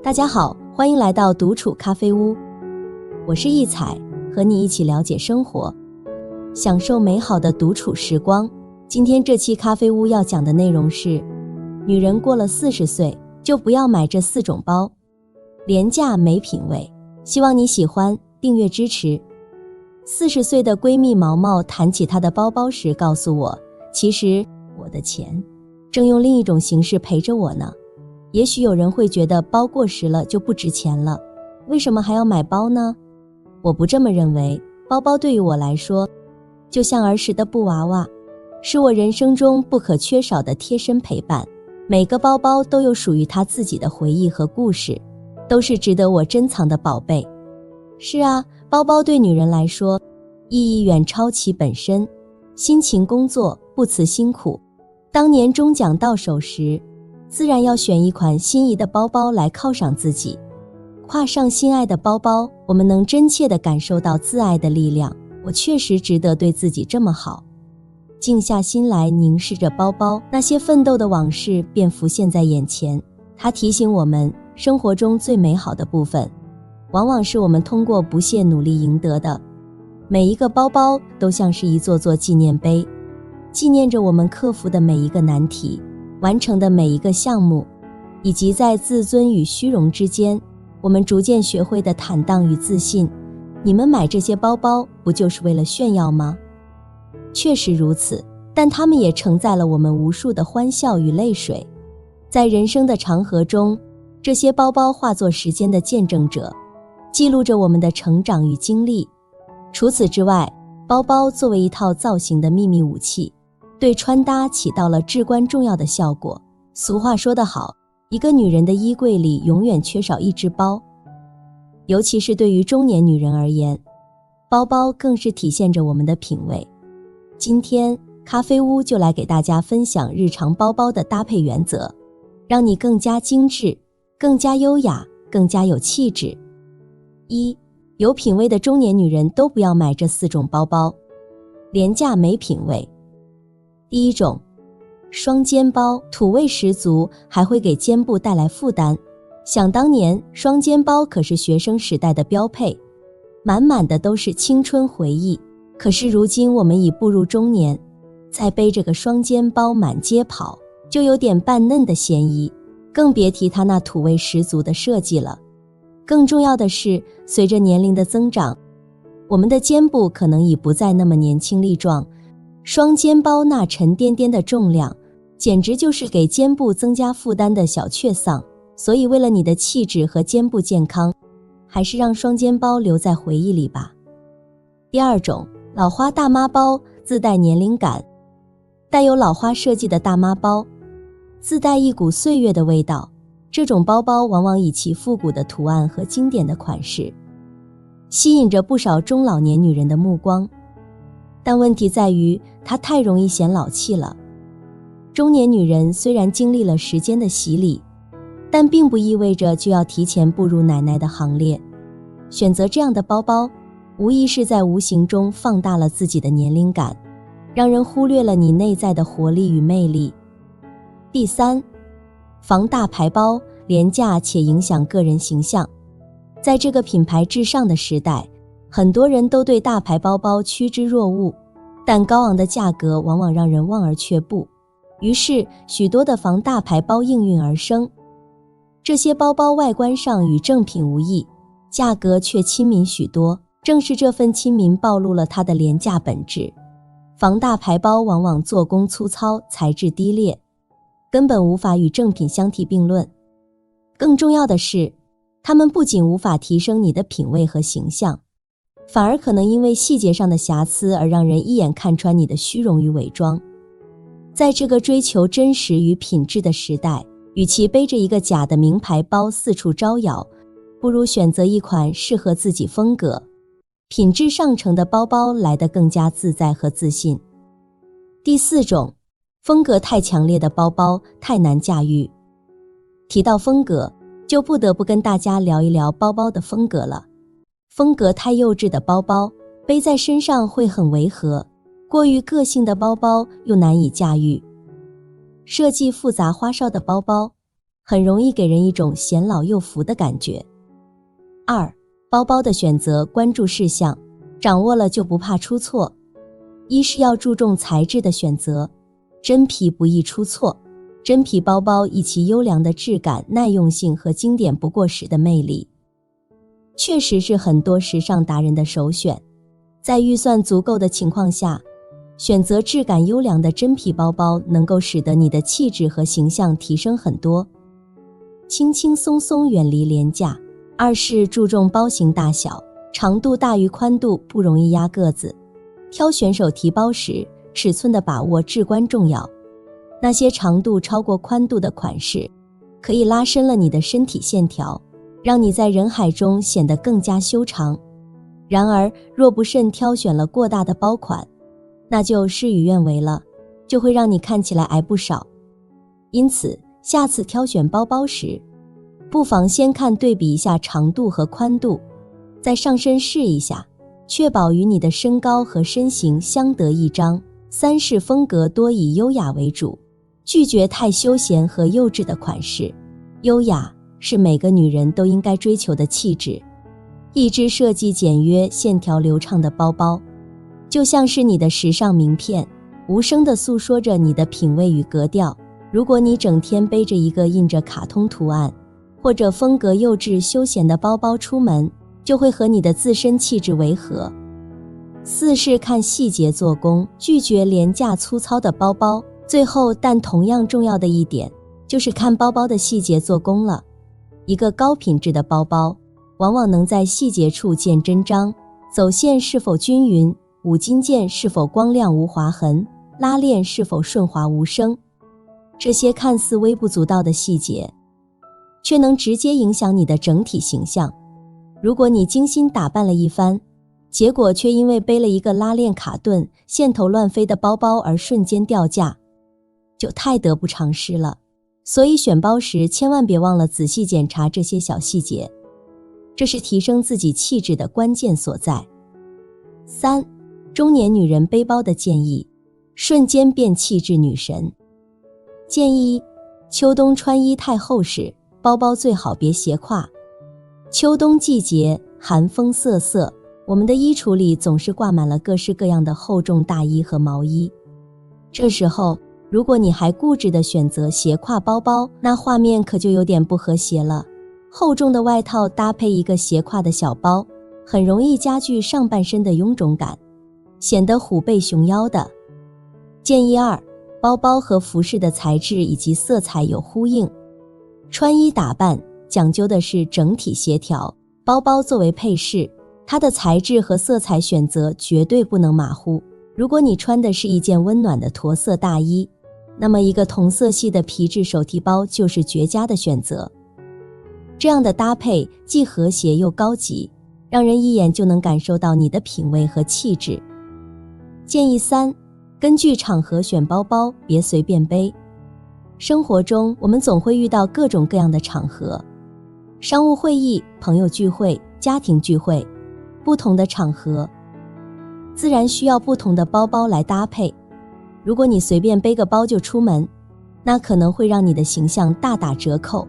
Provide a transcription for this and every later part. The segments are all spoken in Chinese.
大家好，欢迎来到独处咖啡屋，我是易采，和你一起了解生活，享受美好的独处时光。今天这期咖啡屋要讲的内容是，女人过了40岁就不要买这4种包，廉价没品味。希望你喜欢，订阅支持。40岁的闺蜜毛毛谈起她的包包时告诉我，其实我的钱正用另一种形式陪着我呢。也许有人会觉得包过时了就不值钱了，为什么还要买包呢？我不这么认为，包包对于我来说，就像儿时的布娃娃，是我人生中不可缺少的贴身陪伴。每个包包都有属于它自己的回忆和故事，都是值得我珍藏的宝贝。是啊，包包对女人来说，意义远超其本身。辛勤工作，不辞辛苦，当年终奖到手时，自然要选一款心仪的包包来犒赏自己。挎上心爱的包包，我们能真切地感受到自爱的力量。我确实值得对自己这么好。静下心来凝视着包包，那些奋斗的往事便浮现在眼前。它提醒我们，生活中最美好的部分，往往是我们通过不懈努力赢得的。每一个包包都像是一座座纪念碑，纪念着我们克服的每一个难题，完成的每一个项目，以及在自尊与虚荣之间，我们逐渐学会的坦荡与自信。你们买这些包包，不就是为了炫耀吗？确实如此，但它们也承载了我们无数的欢笑与泪水。在人生的长河中，这些包包化作时间的见证者，记录着我们的成长与经历。除此之外，包包作为一套造型的秘密武器，对穿搭起到了至关重要的效果。俗话说得好，一个女人的衣柜里永远缺少一只包。尤其是对于中年女人而言，包包更是体现着我们的品味。今天咖啡屋就来给大家分享日常包包的搭配原则，让你更加精致，更加优雅，更加有气质。1. 有品味的中年女人都不要买这4种包包，廉价没品味。第一种，双肩包，土味十足，还会给肩部带来负担。想当年，双肩包可是学生时代的标配，满满的都是青春回忆。可是如今我们已步入中年，再背着个双肩包满街跑，就有点扮嫩的嫌疑，更别提它那土味十足的设计了。更重要的是，随着年龄的增长，我们的肩部可能已不再那么年轻力壮，双肩包那沉甸甸的重量，简直就是给肩部增加负担的小确丧。所以为了你的气质和肩部健康，还是让双肩包留在回忆里吧。第二种，老花大妈包，自带年龄感。带有老花设计的大妈包，自带一股岁月的味道。这种包包往往以其复古的图案和经典的款式，吸引着不少中老年女人的目光。但问题在于，它太容易显老气了。中年女人虽然经历了时间的洗礼，但并不意味着就要提前步入奶奶的行列。选择这样的包包，无疑是在无形中放大了自己的年龄感，让人忽略了你内在的活力与魅力。第3，防大牌包，廉价且影响个人形象。在这个品牌至上的时代，很多人都对大牌包包趋之若鹜，但高昂的价格往往让人望而却步。于是，许多的防大牌包应运而生。这些包包外观上与正品无异，价格却亲民许多。正是这份亲民暴露了它的廉价本质。防大牌包往往做工粗糙，材质低劣，根本无法与正品相提并论。更重要的是，它们不仅无法提升你的品味和形象，反而可能因为细节上的瑕疵而让人一眼看穿你的虚荣与伪装。在这个追求真实与品质的时代，与其背着一个假的名牌包四处招摇，不如选择一款适合自己风格、品质上乘的包包，来得更加自在和自信。第4种，风格太强烈的包包，太难驾驭。提到风格，就不得不跟大家聊一聊包包的风格了。风格太幼稚的包包，背在身上会很违和，过于个性的包包又难以驾驭。设计复杂花哨的包包，很容易给人一种显老又浮的感觉。2. 包包的选择关注事项，掌握了就不怕出错。一是要注重材质的选择，真皮不易出错。真皮包包以其优良的质感、耐用性和经典不过时的魅力，确实是很多时尚达人的首选。在预算足够的情况下，选择质感优良的真皮包包能够使得你的气质和形象提升很多。轻轻松松远离廉价。2是注重包型大小，长度大于宽度不容易压个子。挑选手提包时，尺寸的把握至关重要。那些长度超过宽度的款式，可以拉伸了你的身体线条，让你在人海中显得更加修长。然而，若不慎挑选了过大的包款，那就事与愿违了，就会让你看起来矮不少。因此，下次挑选包包时，不妨先看对比一下长度和宽度，再上身试一下，确保与你的身高和身形相得益彰。3是风格多以优雅为主，拒绝太休闲和幼稚的款式。优雅是每个女人都应该追求的气质。一只设计简约、线条流畅的包包，就像是你的时尚名片，无声地诉说着你的品味与格调。如果你整天背着一个印着卡通图案或者风格幼稚休闲的包包出门，就会和你的自身气质违和。4是看细节做工，拒绝廉价粗糙的包包。最后但同样重要的一点，就是看包包的细节做工了。一个高品质的包包，往往能在细节处见真章，走线是否均匀，五金件是否光亮无划痕，拉链是否顺滑无声。这些看似微不足道的细节，却能直接影响你的整体形象。如果你精心打扮了一番，结果却因为背了一个拉链卡顿、线头乱飞的包包而瞬间掉价，就太得不偿失了。所以选包时千万别忘了仔细检查这些小细节，这是提升自己气质的关键所在。3. 中年女人背包的建议，瞬间变气质女神。建议：秋冬穿衣太厚实，包包最好别斜挎。秋冬季节寒风瑟瑟，我们的衣橱里总是挂满了各式各样的厚重大衣和毛衣。这时候，如果你还固执地选择斜挎包包，那画面可就有点不和谐了。厚重的外套搭配一个斜挎的小包，很容易加剧上半身的臃肿感，显得虎背熊腰的。建议2，包包和服饰的材质以及色彩有呼应。穿衣打扮讲究的是整体协调，包包作为配饰，它的材质和色彩选择绝对不能马虎。如果你穿的是一件温暖的驼色大衣，那么一个同色系的皮质手提包就是绝佳的选择。这样的搭配既和谐又高级，让人一眼就能感受到你的品味和气质。建议3，根据场合选包包，别随便背。生活中我们总会遇到各种各样的场合，商务会议、朋友聚会、家庭聚会，不同的场合自然需要不同的包包来搭配。如果你随便背个包就出门，那可能会让你的形象大打折扣。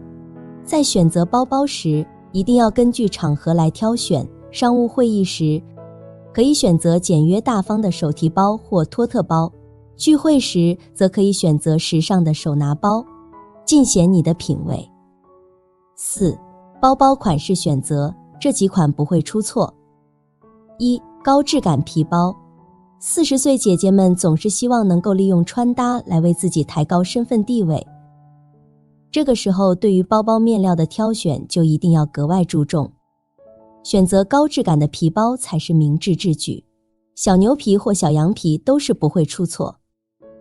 在选择包包时，一定要根据场合来挑选。商务会议时，可以选择简约大方的手提包或托特包；聚会时，则可以选择时尚的手拿包，尽显你的品味。4. 包包款式选择，这几款不会出错。1. 高质感皮包。40岁姐姐们总是希望能够利用穿搭来为自己抬高身份地位，这个时候对于包包面料的挑选就一定要格外注重，选择高质感的皮包才是明智之举。小牛皮或小羊皮都是不会出错，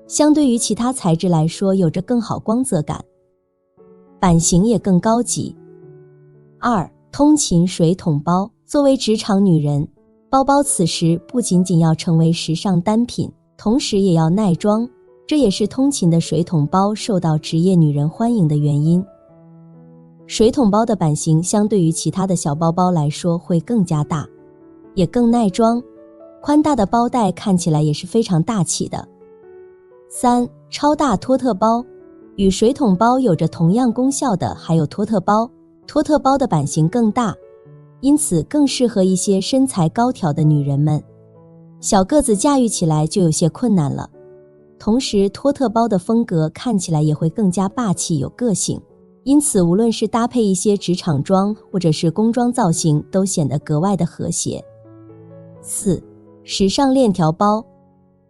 相对于其他材质来说有着更好光泽感，版型也更高级。2. 通勤水桶包。作为职场女人，包包此时不仅仅要成为时尚单品，同时也要耐装，这也是通勤的水桶包受到职业女人欢迎的原因。水桶包的版型相对于其他的小包包来说会更加大，也更耐装，宽大的包带看起来也是非常大气的。3. 超大托特包。与水桶包有着同样功效的还有托特包，托特包的版型更大，因此更适合一些身材高挑的女人们，小个子驾驭起来就有些困难了。同时托特包的风格看起来也会更加霸气有个性，因此无论是搭配一些职场装或者是工装造型都显得格外的和谐。4. 时尚链条包。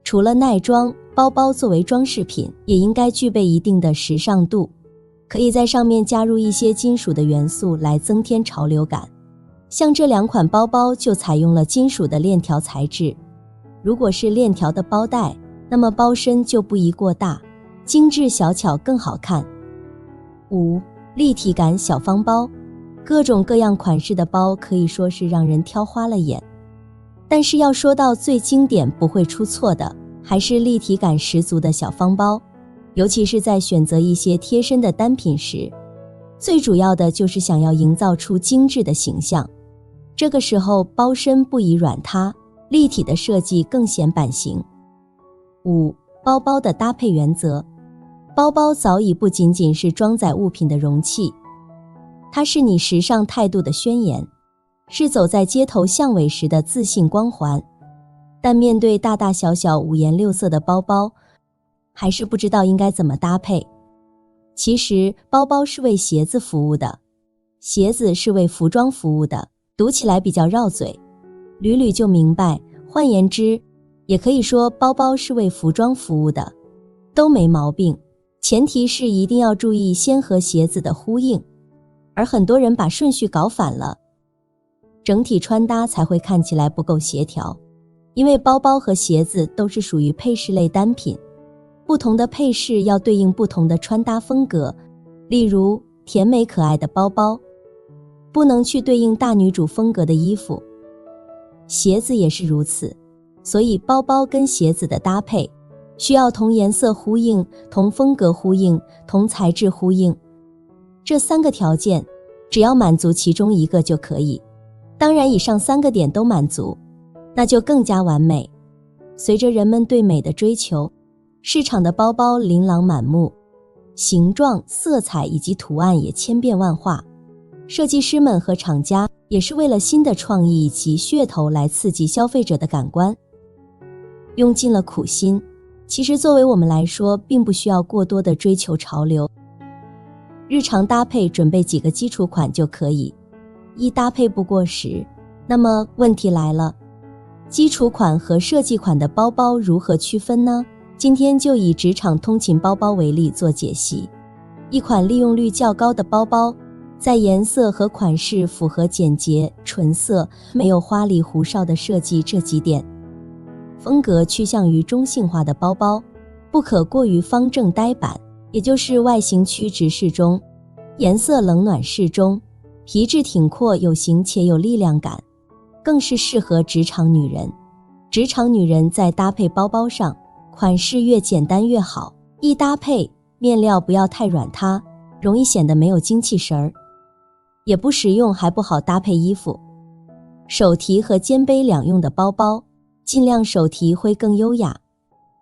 除了耐装，包包作为装饰品也应该具备一定的时尚度，可以在上面加入一些金属的元素来增添潮流感。像这2款包包就采用了金属的链条材质，如果是链条的包带，那么包身就不宜过大，精致小巧更好看。5. 立体感小方包。各种各样款式的包可以说是让人挑花了眼，但是要说到最经典不会出错的，还是立体感十足的小方包，尤其是在选择一些贴身的单品时，最主要的就是想要营造出精致的形象。这个时候包身不宜软塌，立体的设计更显版型。5. 包包的搭配原则。包包早已不仅仅是装载物品的容器，它是你时尚态度的宣言，是走在街头巷尾时的自信光环。但面对大大小小五颜六色的包包，还是不知道应该怎么搭配。其实包包是为鞋子服务的，鞋子是为服装服务的，读起来比较绕嘴，捋捋就明白。换言之，也可以说包包是为服装服务的，都没毛病。前提是一定要注意先和鞋子的呼应，而很多人把顺序搞反了，整体穿搭才会看起来不够协调。因为包包和鞋子都是属于配饰类单品，不同的配饰要对应不同的穿搭风格。例如甜美可爱的包包不能去对应大女主风格的衣服，鞋子也是如此。所以包包跟鞋子的搭配需要同颜色呼应、同风格呼应、同材质呼应，这3个条件只要满足其中一个就可以。当然以上3个点都满足，那就更加完美。随着人们对美的追求，市场的包包琳琅满目，形状、色彩以及图案也千变万化。设计师们和厂家也是为了新的创意以及噱头来刺激消费者的感官，用尽了苦心。其实作为我们来说，并不需要过多的追求潮流，日常搭配准备几个基础款就可以，一搭配不过时。那么问题来了，基础款和设计款的包包如何区分呢？今天就以职场通勤包包为例做解析。一款利用率较高的包包，在颜色和款式符合简洁、纯色，没有花里胡哨的设计这几点。风格趋向于中性化的包包，不可过于方正呆板，也就是外形曲直适中，颜色冷暖适中，皮质挺阔有型且有力量感，更是适合职场女人。职场女人在搭配包包上，款式越简单越好，一搭配面料不要太软塌，容易显得没有精气神儿，也不实用还不好搭配衣服。手提和肩背两用的包包，尽量手提会更优雅，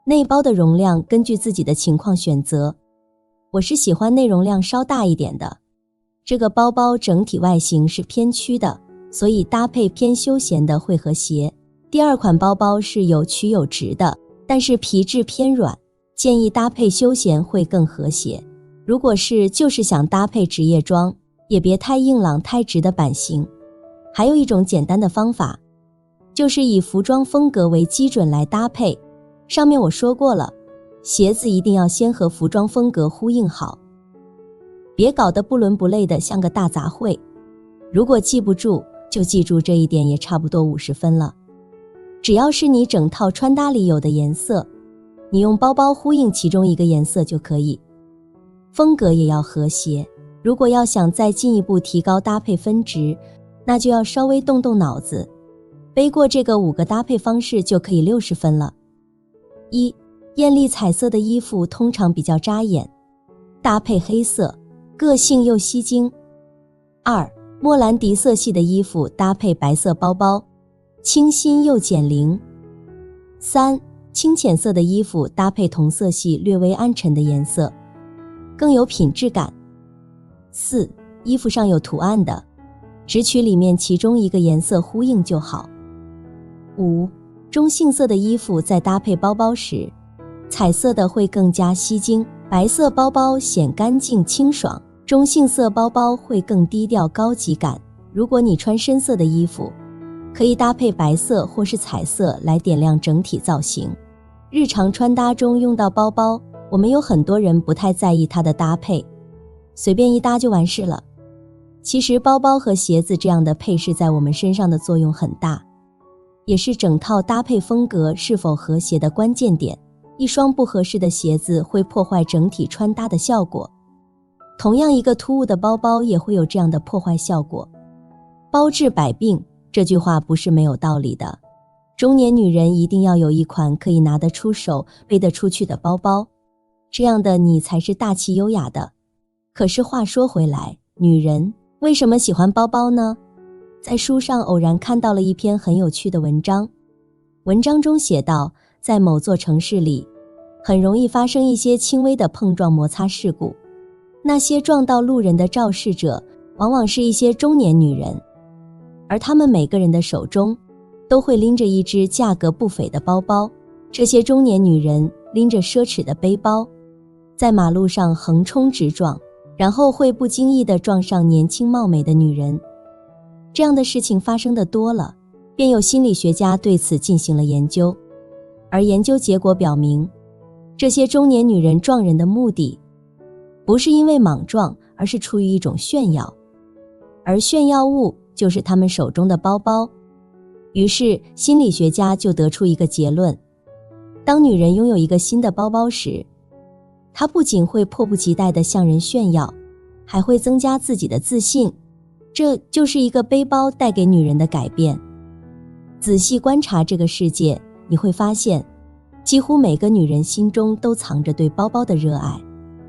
内包的容量根据自己的情况选择，我是喜欢内容量稍大一点的。这个包包整体外形是偏曲的，所以搭配偏休闲的会和谐。第2款包包是有曲有直的，但是皮质偏软，建议搭配休闲会更和谐。如果就是想搭配职业装，也别太硬朗太直的版型。还有一种简单的方法，就是以服装风格为基准来搭配。上面我说过了，鞋子一定要先和服装风格呼应好，别搞得不伦不类的像个大杂烩。如果记不住，就记住这一点也差不多50分了。只要是你整套穿搭里有的颜色，你用包包呼应其中一个颜色就可以。风格也要和谐，如果要想再进一步提高搭配分值，那就要稍微动动脑子，背过这个5个搭配方式就可以60分了。1. 艳丽彩色的衣服通常比较扎眼，搭配黑色，个性又吸睛。2. 莫兰迪色系的衣服搭配白色包包，清新又减龄。3. 清浅色的衣服搭配同色系略微暗沉的颜色，更有品质感。4. 衣服上有图案的，只取里面其中一个颜色呼应就好。5. 中性色的衣服在搭配包包时，彩色的会更加吸睛，白色包包显干净清爽，中性色包包会更低调高级感。如果你穿深色的衣服，可以搭配白色或是彩色来点亮整体造型。日常穿搭中用到包包，我们有很多人不太在意它的搭配，随便一搭就完事了。其实包包和鞋子这样的配饰在我们身上的作用很大，也是整套搭配风格是否和谐的关键点。一双不合适的鞋子会破坏整体穿搭的效果，同样一个突兀的包包也会有这样的破坏效果。包治百病，这句话不是没有道理的。中年女人一定要有一款可以拿得出手、背得出去的包包，这样的你才是大气优雅的。可是话说回来，女人为什么喜欢包包呢？在书上偶然看到了一篇很有趣的文章，文章中写道，在某座城市里，很容易发生一些轻微的碰撞摩擦事故，那些撞到路人的肇事者往往是一些中年女人，而她们每个人的手中都会拎着一只价格不菲的包包。这些中年女人拎着奢侈的背包，在马路上横冲直撞，然后会不经意地撞上年轻貌美的女人。这样的事情发生的多了，便有心理学家对此进行了研究，而研究结果表明，这些中年女人撞人的目的不是因为莽撞，而是出于一种炫耀，而炫耀物就是她们手中的包包。于是心理学家就得出一个结论，当女人拥有一个新的包包时，她不仅会迫不及待地向人炫耀，还会增加自己的自信。这就是一个背包带给女人的改变。仔细观察这个世界，你会发现，几乎每个女人心中都藏着对包包的热爱。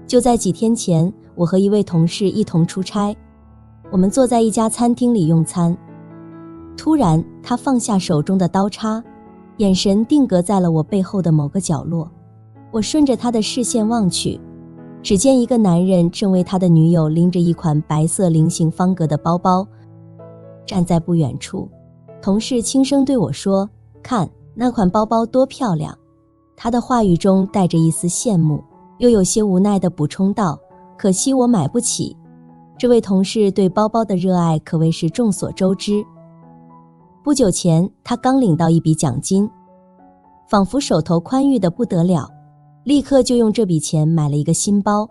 就在几天前，我和一位同事一同出差，我们坐在一家餐厅里用餐。突然，他放下手中的刀叉，眼神定格在了我背后的某个角落。我顺着他的视线望去，只见一个男人正为他的女友拎着一款白色菱形方格的包包，站在不远处。同事轻声对我说：“看，那款包包多漂亮。”他的话语中带着一丝羡慕，又有些无奈地补充道：“可惜我买不起。”这位同事对包包的热爱可谓是众所周知。不久前，他刚领到一笔奖金，仿佛手头宽裕得不得了，立刻就用这笔钱买了一个新包。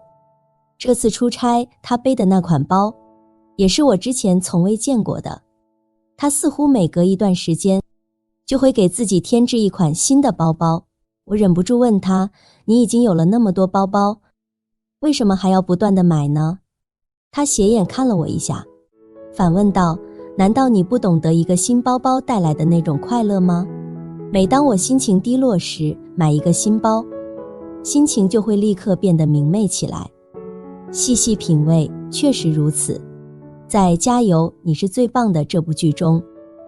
这次出差，他背的那款包，也是我之前从未见过的。他似乎每隔一段时间，就会给自己添置一款新的包包。我忍不住问他：“你已经有了那么多包包，为什么还要不断地买呢？”他斜眼看了我一下，反问道：“难道你不懂得一个新包包带来的那种快乐吗？每当我心情低落时，买一个新包，心情就会立刻变得明媚起来。”细细品味，确实如此。在《加油，你是最棒的》这部剧中，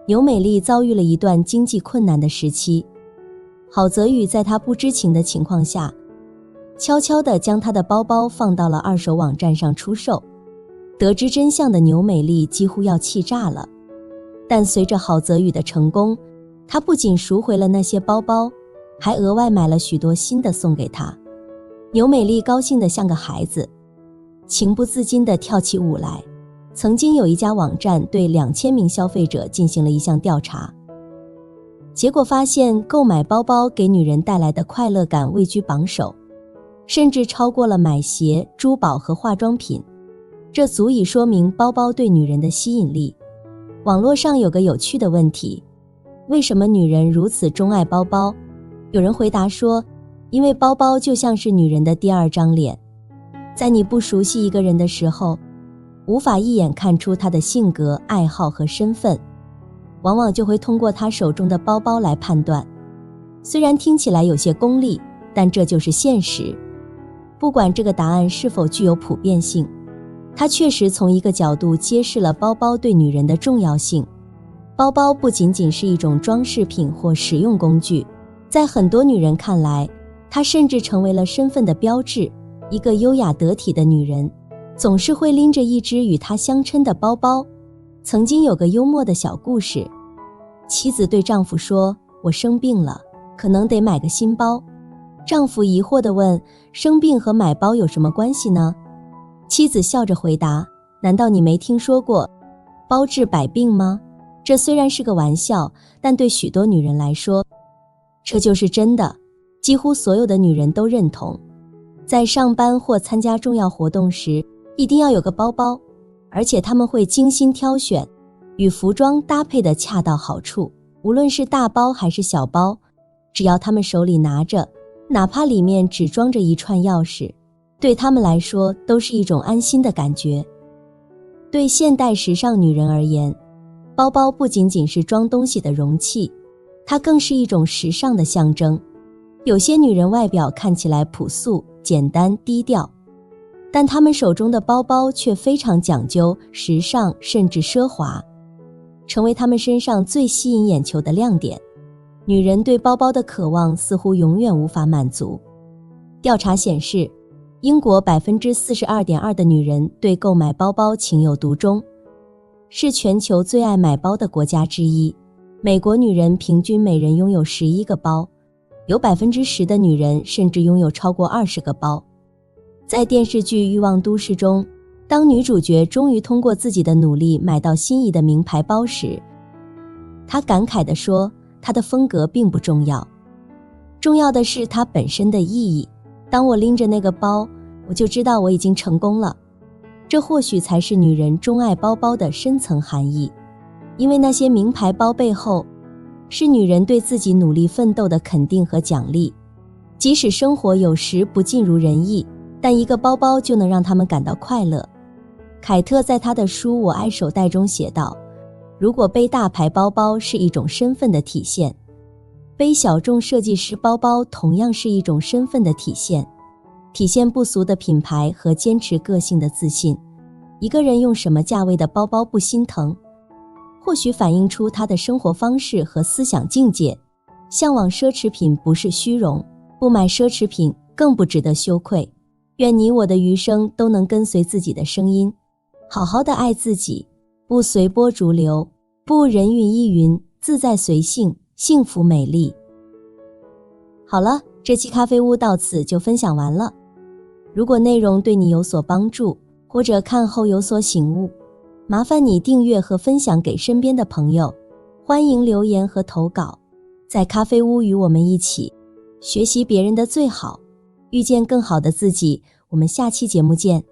牛美丽遭遇了一段经济困难的时期，郝泽宇在她不知情的情况下，悄悄地将她的包包放到了二手网站上出售。得知真相的牛美丽几乎要气炸了，但随着郝泽宇的成功，她不仅赎回了那些包包，还额外买了许多新的送给他。牛美丽高兴得像个孩子，情不自禁地跳起舞来。曾经有一家网站对2000名消费者进行了一项调查，结果发现购买包包给女人带来的快乐感位居榜首，甚至超过了买鞋、珠宝和化妆品。这足以说明包包对女人的吸引力。网络上有个有趣的问题：为什么女人如此钟爱包包？有人回答说，因为包包就像是女人的第二张脸。在你不熟悉一个人的时候，无法一眼看出他的性格、爱好和身份，往往就会通过他手中的包包来判断。虽然听起来有些功利，但这就是现实。不管这个答案是否具有普遍性，它确实从一个角度揭示了包包对女人的重要性。包包不仅仅是一种装饰品或实用工具，在很多女人看来，它甚至成为了身份的标志。一个优雅得体的女人，总是会拎着一只与她相称的包包。曾经有个幽默的小故事，妻子对丈夫说：“我生病了，可能得买个新包。”丈夫疑惑地问：“生病和买包有什么关系呢？”妻子笑着回答：“难道你没听说过包治百病吗？”这虽然是个玩笑，但对许多女人来说，这就是真的。几乎所有的女人都认同，在上班或参加重要活动时，一定要有个包包，而且她们会精心挑选，与服装搭配得恰到好处。无论是大包还是小包，只要她们手里拿着，哪怕里面只装着一串钥匙，对她们来说都是一种安心的感觉。对现代时尚女人而言，包包不仅仅是装东西的容器，它更是一种时尚的象征。有些女人外表看起来朴素、简单、低调，但她们手中的包包却非常讲究、时尚甚至奢华，成为她们身上最吸引眼球的亮点。女人对包包的渴望似乎永远无法满足。调查显示，英国 42.2% 的女人对购买包包情有独钟，是全球最爱买包的国家之一。美国女人平均每人拥有11个包，有 10% 的女人甚至拥有超过20个包。在电视剧《欲望都市》中，当女主角终于通过自己的努力买到心仪的名牌包时，她感慨地说，她的风格并不重要，重要的是它本身的意义。当我拎着那个包，我就知道我已经成功了。这或许才是女人钟爱包包的深层含义，因为那些名牌包背后，是女人对自己努力奋斗的肯定和奖励。即使生活有时不尽如人意，但一个包包就能让她们感到快乐。凯特在她的书《我爱手袋》中写道，如果背大牌包包是一种身份的体现，背小众设计师包包同样是一种身份的体现，体现不俗的品牌和坚持个性的自信。一个人用什么价位的包包不心疼，或许反映出他的生活方式和思想境界。向往奢侈品不是虚荣，不买奢侈品更不值得羞愧。愿你我的余生都能跟随自己的声音，好好的爱自己，不随波逐流，不人云亦云，自在随性，幸福美丽。好了，这期咖啡屋到此就分享完了。如果内容对你有所帮助，或者看后有所醒悟，麻烦你订阅和分享给身边的朋友。欢迎留言和投稿，在咖啡屋与我们一起学习别人的最好，遇见更好的自己。我们下期节目见。